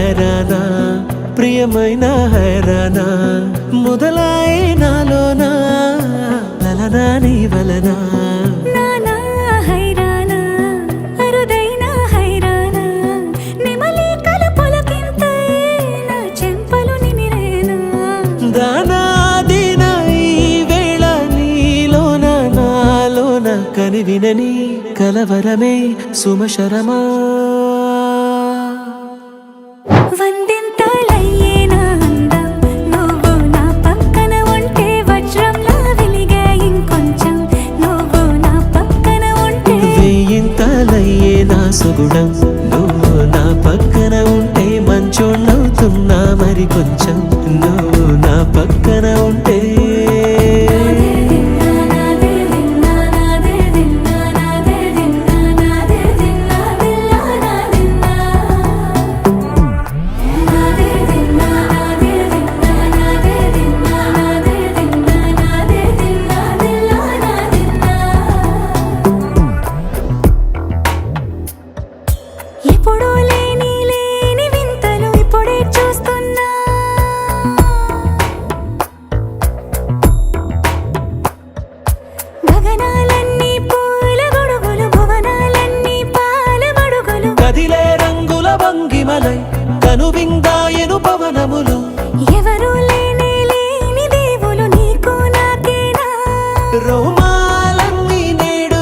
హైరానా ప్రియమైన హైరానా మొదలాయే నాలోనా లలనా నీ వలనా నానా హైరానా అరుదైన హైరానా నెమలి కలుపులకింతై నా చెంపలు నిమిరేనా దానాదిన ఈ వేళ నీలోన నాలోన కనివినని కలవరమే సుమశరమా వందింతలయ్యే నా అందం నువ్వు నా పక్కన ఉంటే వజ్రంలా వెలిగే ఇంకొంచెం నువ్వు నా పక్కన ఉంటే వేయింతలయ్యే నా సుగుణం నువ్వు నా పక్కన ఉంటే మంచోళ్ళవుతున్నా మరి కొంచెం నువ్వు నా పక్కన ఉంటే ఎప్పుడూ లేని వింతలు ఇప్పుడే చూస్తున్నా గగనాలన్నీ పూల గొడుగులు భువనాలన్నీ పాల మడుగులు కదిలే రంగుల భంగిమలై కనువిందాయను పవనములు ఎవరు లేని దేవులు నీకు నాకేనా రోమాలన్నీ నేడు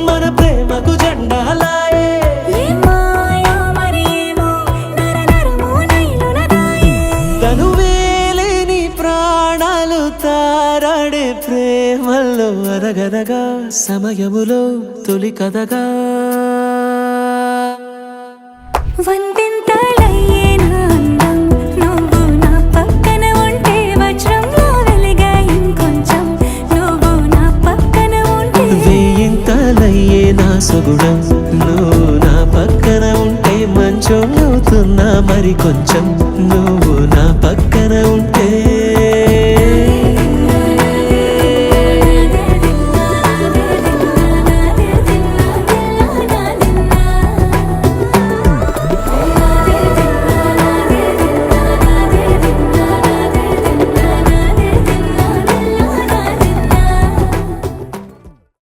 మన ప్రేమకు జెండాలాయే ఏ మాయో మరేమో నరనరమో నైలున దాయే తనువేలేని ప్రాణాలు తారాడే ప్రేమల్లో అరగనగా సమయములో తొలి కథగా వందింతలయ్యే నా అందం నువ్వు నా పక్కన ఉంటే వజ్రంలా వెలిగే ఇంకొంచెం నువ్వు నా పక్కన ఉంటే వేయింతలయ్యే నా సుగుణం నువ్వు నా పక్కన ఉంటే మంచోళ్ళవుతున్నా మరి కొంచెం